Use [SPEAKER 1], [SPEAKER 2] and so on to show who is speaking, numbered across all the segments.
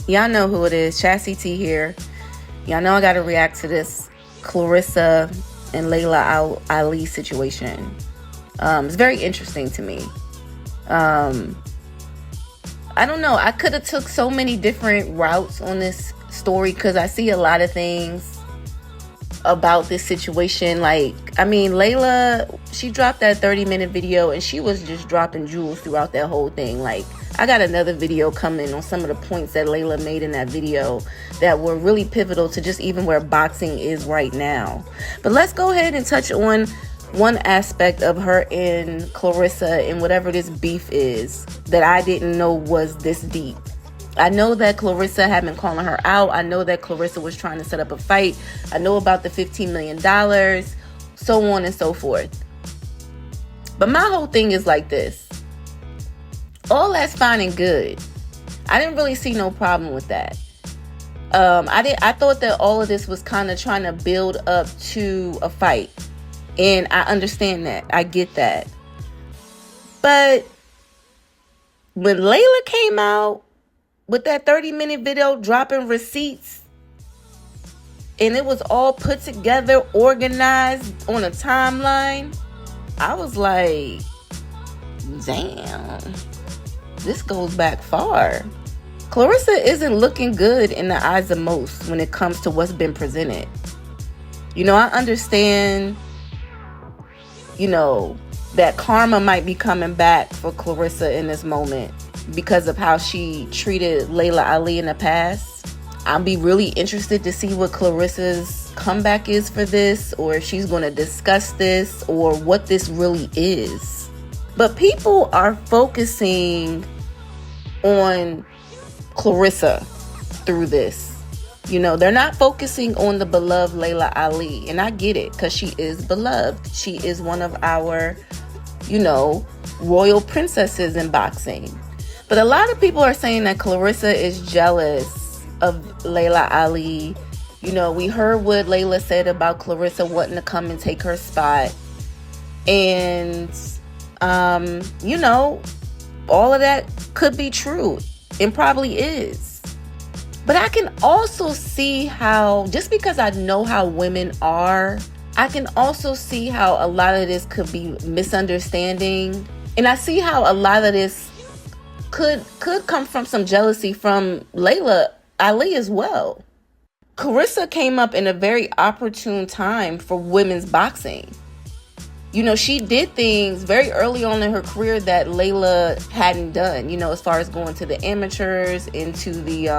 [SPEAKER 1] Y'all know who it is. Chassie T here. Y'all know I got to react to this Clarissa and Layla Ali situation. It's very interesting to me. I don't know. I could have took so many different routes on this story because I see a lot of things about this situation. Layla, she dropped that 30-minute video and she was just dropping jewels throughout that whole thing. I got another video coming on some of the points that Layla made in that video that were really pivotal to just even where boxing is right now. But let's go ahead and touch on one aspect of her and Clarissa and whatever this beef is that I didn't know was this deep. I know that Clarissa had been calling her out. I know that Clarissa was trying to set up a fight. I know about the $15 million, so on and so forth. But my whole thing is like this. All that's fine and good. I didn't really see no problem with that. I thought that all of this was kind of trying to build up to a fight. And I understand that. I get that. But when Layla came out with that 30-minute video dropping receipts, and it was all put together, organized on a timeline, I was like, damn, this goes back far. Clarissa isn't looking good in the eyes of most when it comes to what's been presented. I understand, that karma might be coming back for Clarissa in this moment because of how she treated Layla Ali in the past. I'll be really interested to see what Clarissa's comeback is for this, or if she's going to discuss this, or what this really is. But people are focusing on Clarissa through this. They're not focusing on the beloved Layla Ali. And I get it, because she is beloved. She is one of our, royal princesses in boxing. But a lot of people are saying that Clarissa is jealous of Layla Ali. We heard what Layla said about Clarissa wanting to come and take her spot. And, all of that could be true. It probably is. But I can also see how, just because I know how women are, I can also see how a lot of this could be misunderstanding. And I see how a lot of this could come from some jealousy from Layla Ali as well. Clarissa came up in a very opportune time for women's boxing. She did things very early on in her career that Layla hadn't done, as far as going to the amateurs, into the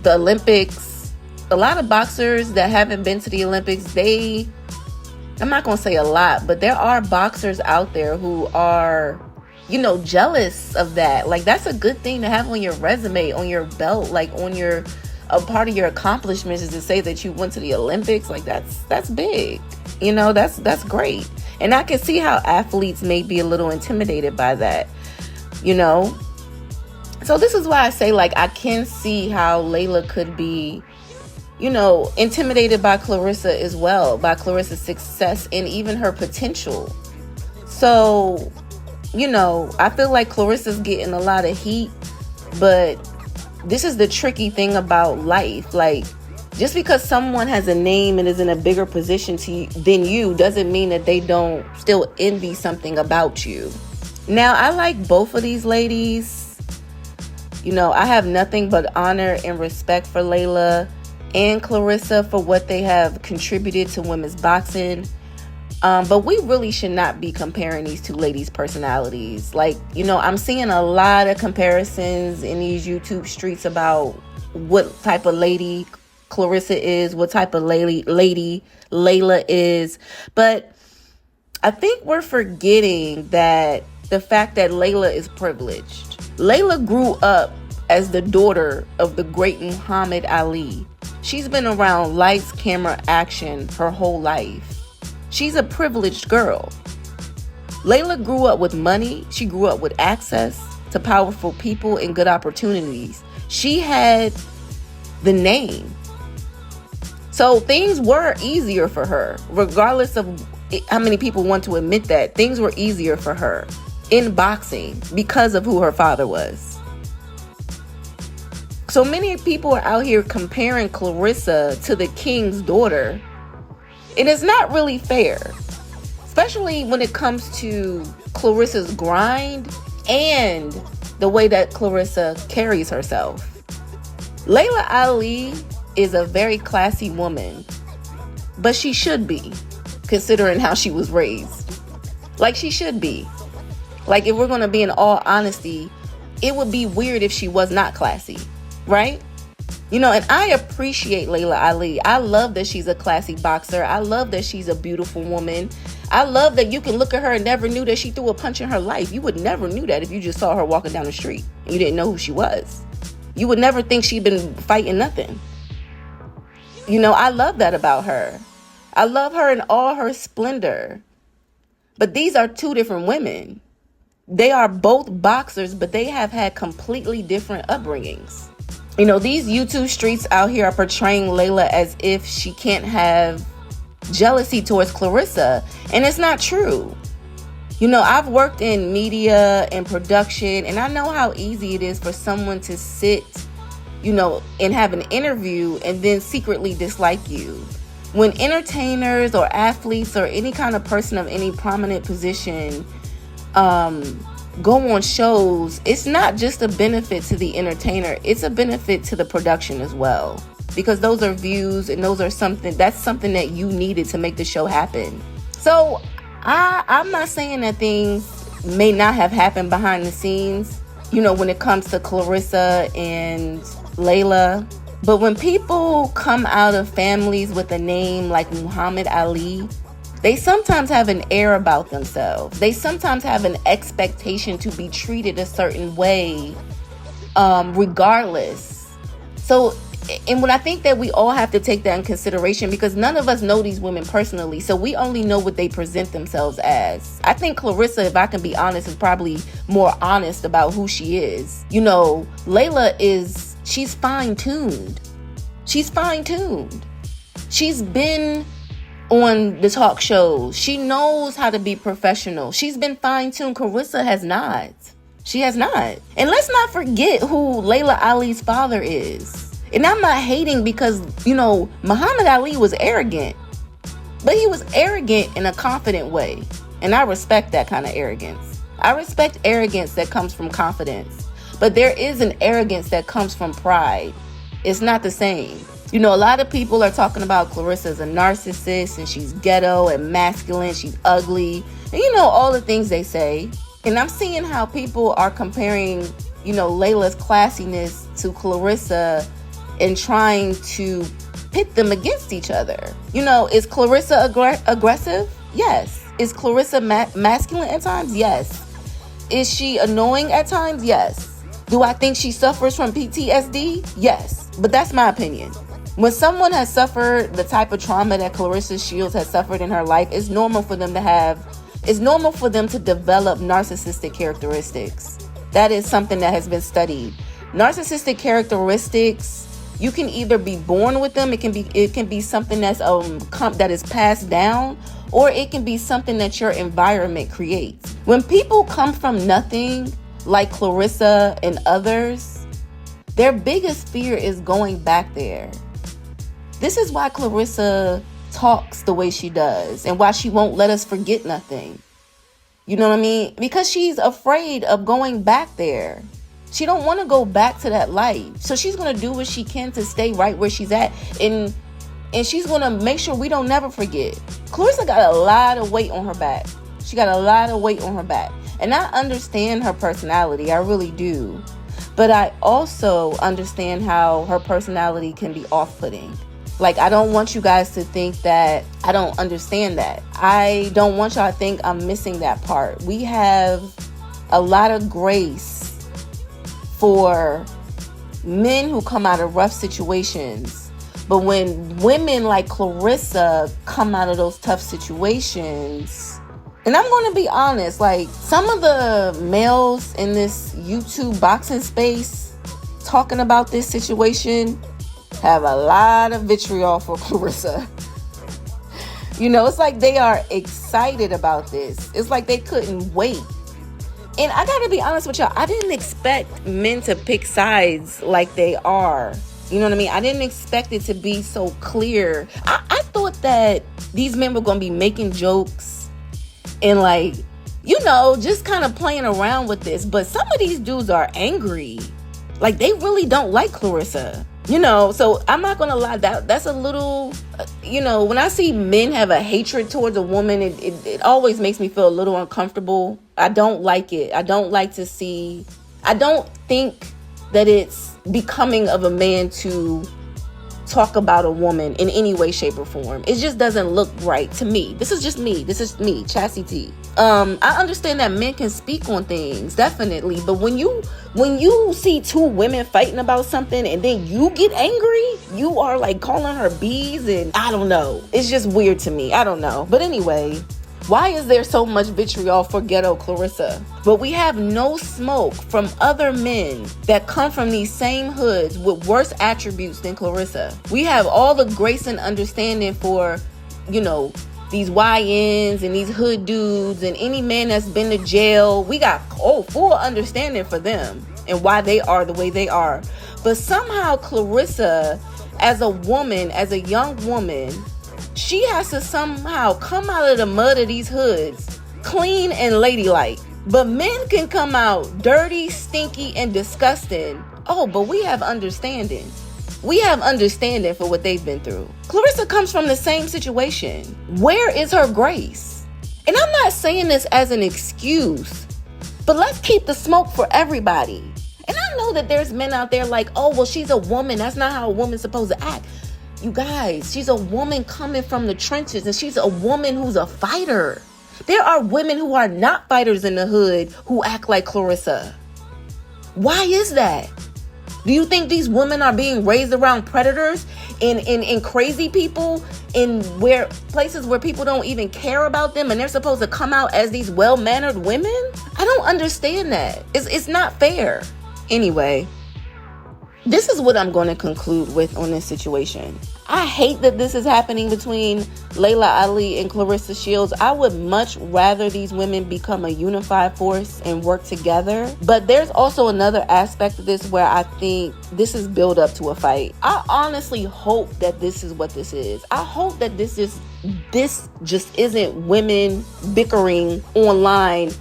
[SPEAKER 1] Olympics. A lot of boxers that haven't been to the Olympics, I'm not going to say a lot, but there are boxers out there who are, jealous of that. That's a good thing to have on your resume, on your belt, a part of your accomplishments is to say that you went to the Olympics. That's big. That's great. And I can see how athletes may be a little intimidated by that, So this is why I say, I can see how Layla could be, intimidated by Clarissa as well, by Clarissa's success and even her potential. So, I feel like Clarissa's getting a lot of heat, but this is the tricky thing about life. Just because someone has a name and is in a bigger position than you doesn't mean that they don't still envy something about you. Now, I like both of these ladies. I have nothing but honor and respect for Layla and Clarissa for what they have contributed to women's boxing. But we really should not be comparing these two ladies' personalities. I'm seeing a lot of comparisons in these YouTube streets about what type of lady Clarissa is, what type of lady Layla is. But I think we're forgetting that the fact that Layla is privileged. Layla grew up as the daughter of the great Muhammad Ali. She's been around lights, camera, action her whole life. She's a privileged girl. Layla grew up with money. She grew up with access to powerful people and good opportunities. She had the name. So things were easier for her, regardless of how many people want to admit that. Things were easier for her in boxing because of who her father was. So many people are out here comparing Clarissa to the king's daughter. And it's not really fair, especially when it comes to Clarissa's grind and the way that Clarissa carries herself. Layla Ali is a very classy woman, but she should be, considering how she was raised. Like, she should be. Like, if we're going to be in all honesty, it would be weird if she was not classy, right? You know, and I appreciate Layla Ali. I love that she's a classy boxer. I love that she's a beautiful woman. I love that you can look at her and never knew that she threw a punch in her life. You would never knew that if you just saw her walking down the street and you didn't know who she was. You would never think she'd been fighting nothing. You know, I love that about her. I love her in all her splendor. But these are two different women. They are both boxers, but they have had completely different upbringings. You know, these YouTube streets out here are portraying Layla as if she can't have jealousy towards Clarissa, and it's not true. You know, I've worked in media and production, and I know how easy it is for someone to sit, you know, and have an interview and then secretly dislike you. When entertainers or athletes or any kind of person of any prominent position go on shows, it's not just a benefit to the entertainer, it's a benefit to the production as well, because those are views and that's something that you needed to make the show happen. So I'm not saying that things may not have happened behind the scenes, you know, when it comes to Clarissa and Layla. But when people come out of families with a name like Muhammad Ali, they sometimes have an air about themselves. They sometimes have an expectation to be treated a certain way, regardless. So, and when I think that we all have to take that in consideration, because none of us know these women personally, so we only know what they present themselves as. I think Clarissa, if I can be honest, is probably more honest about who she is. You know, Layla she's fine-tuned. She's fine-tuned. She's been on the talk shows. She knows how to be professional. She's been fine-tuned. Clarissa has not. She has not. And let's not forget who Layla Ali's father is. And I'm not hating because, you know, Muhammad Ali was arrogant. But he was arrogant in a confident way. And I respect that kind of arrogance. I respect arrogance that comes from confidence. But there is an arrogance that comes from pride. It's not the same. You know, a lot of people are talking about Clarissa as a narcissist, and she's ghetto and masculine, she's ugly, and you know, all the things they say. And I'm seeing how people are comparing, you know, Layla's classiness to Clarissa and trying to pit them against each other. You know, is Clarissa aggressive? Yes. Is Clarissa masculine at times? Yes. Is she annoying at times? Yes. Do I think she suffers from PTSD? Yes. But that's my opinion. When someone has suffered the type of trauma that Clarissa Shields has suffered in her life, it's normal for them to develop narcissistic characteristics. That is something that has been studied. Narcissistic characteristics, you can either be born with them, it can be something that's that is passed down, or it can be something that your environment creates. When people come from nothing, like Clarissa and others, their biggest fear is going back there. This is why Clarissa talks the way she does and why she won't let us forget nothing. You know what I mean? Because she's afraid of going back there. She don't want to go back to that life. So she's going to do what she can to stay right where she's at. And she's going to make sure we don't never forget. Clarissa got a lot of weight on her back. She got a lot of weight on her back. And I understand her personality. I really do. But I also understand how her personality can be off-putting. Like, I don't want you guys to think that I don't understand that. I don't want y'all to think I'm missing that part. We have a lot of grace for men who come out of rough situations. But when women like Clarissa come out of those tough situations, and I'm going to be honest, like, some of the males in this YouTube boxing space talking about this situation have a lot of vitriol for Clarissa. You know, it's like they are excited about this. It's like they couldn't wait. And I gotta be honest with y'all, I didn't expect men to pick sides like they are. You know what I mean? I didn't expect it to be so clear. I thought that these men were gonna be making jokes and like, just kind of playing around with this. But some of these dudes are angry. Like, they really don't like Clarissa. So I'm not gonna lie, that's a little, when I see men have a hatred towards a woman, it always makes me feel a little uncomfortable. I don't like it. I don't think that it's becoming of a man to talk about a woman in any way, shape, or form. It just doesn't look right to me. This is me, Chassie T. I understand that men can speak on things, definitely, but when you see two women fighting about something and then you get angry, you are like calling her bees, and I don't know. It's just weird to me. I don't know. But anyway, why is there so much vitriol for ghetto Clarissa? But we have no smoke from other men that come from these same hoods with worse attributes than Clarissa. We have all the grace and understanding for, these YNs and these hood dudes and any man that's been to jail. We got full understanding for them and why they are the way they are. But somehow Clarissa, as a woman, as a young woman, she has to somehow come out of the mud of these hoods clean and ladylike. But men can come out dirty, stinky, and disgusting. Oh, but we have understanding. We have understanding for what they've been through. Clarissa comes from the same situation. Where is her grace? And I'm not saying this as an excuse, but let's keep the smoke for everybody. And I know that there's men out there like, oh, well, she's a woman. That's not how a woman's supposed to act. You guys, she's a woman coming from the trenches, and she's a woman who's a fighter. There are women who are not fighters in the hood who act like Clarissa. Why is that? Do you think these women are being raised around predators and crazy people in places where people don't even care about them, and they're supposed to come out as these well-mannered women? I don't understand that. It's not fair. Anyway, this is what I'm going to conclude with on this situation. I hate that this is happening between Layla Ali and Clarissa Shields. I would much rather these women become a unified force and work together. But there's also another aspect of this where I think this is build up to a fight. I honestly hope that this is what this is. I hope that this just isn't women bickering online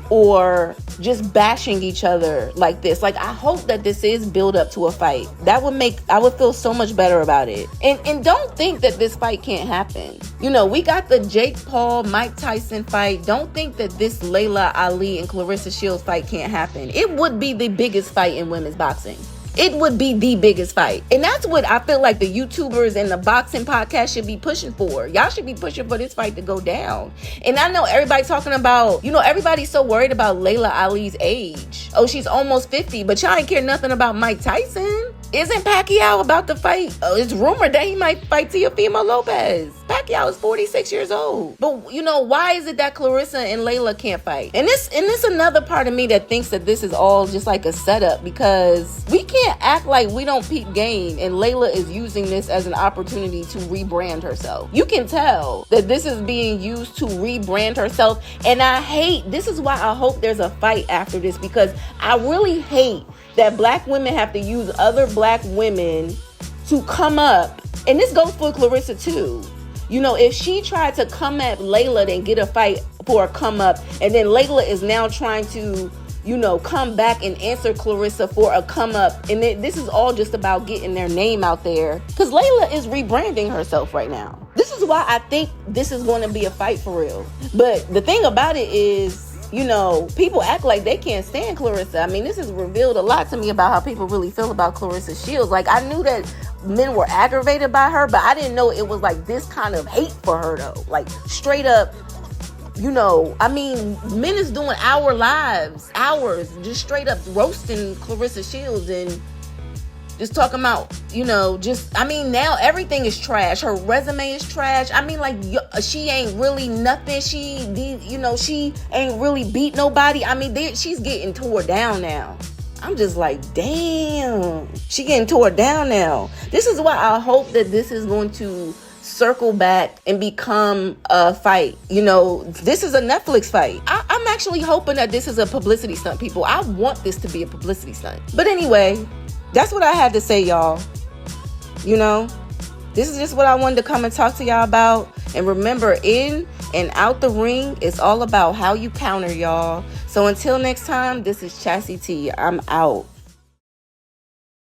[SPEAKER 1] or just bashing each other like this. Like, I hope that this is build up to a fight. I would feel so much better about it. And don't think that this fight can't happen. We got the Jake Paul, Mike Tyson fight. Don't think that this Layla Ali and Clarissa Shields fight can't happen. It would be the biggest fight in women's boxing. It would be the biggest fight. And that's what I feel like the YouTubers and the boxing podcast should be pushing for. Y'all should be pushing for this fight to go down. And I know everybody's talking about, everybody's so worried about Layla Ali's age. Oh, she's almost 50, but y'all ain't care nothing about Mike Tyson. Isn't Pacquiao about to fight? Oh, it's rumored that he might fight Teofimo Lopez. Pacquiao is 46 years old. But, why is it that Clarissa and Layla can't fight? And this another part of me that thinks that this is all just like a setup, because we can't act like we don't peep game, and Layla is using this as an opportunity to rebrand herself. You can tell that this is being used to rebrand herself, and this is why I hope there's a fight after this, because I really hate that black women have to use other black women to come up. And this goes for Clarissa too. If she tried to come at Layla and get a fight for a come up, and then Layla is now trying to, come back and answer Clarissa for a come up, and this is all just about getting their name out there, because Layla is rebranding herself right now. This is why I think this is going to be a fight for real. But the thing about it is, people act like they can't stand Clarissa. I mean, this has revealed a lot to me about how people really feel about Clarissa Shields. Like, I knew that men were aggravated by her, but I didn't know it was like this kind of hate for her though. Like, straight up, men is doing hours, just straight up roasting Clarissa Shields and just talking about, now everything is trash. Her resume is trash. She ain't really nothing. She ain't really beat nobody. She's getting tore down now. I'm just like, damn, she getting tore down now. This is why I hope that this is going to circle back and become a fight. This is a Netflix fight. I'm I'm actually hoping that this is a publicity stunt, people. I want this to be a publicity stunt. But anyway, that's what I had to say, y'all. You know, this is just what I wanted to come and talk to y'all about. And remember, in and out the ring, it's all about how you counter, y'all. So until next time, this is Chassie T. I'm out.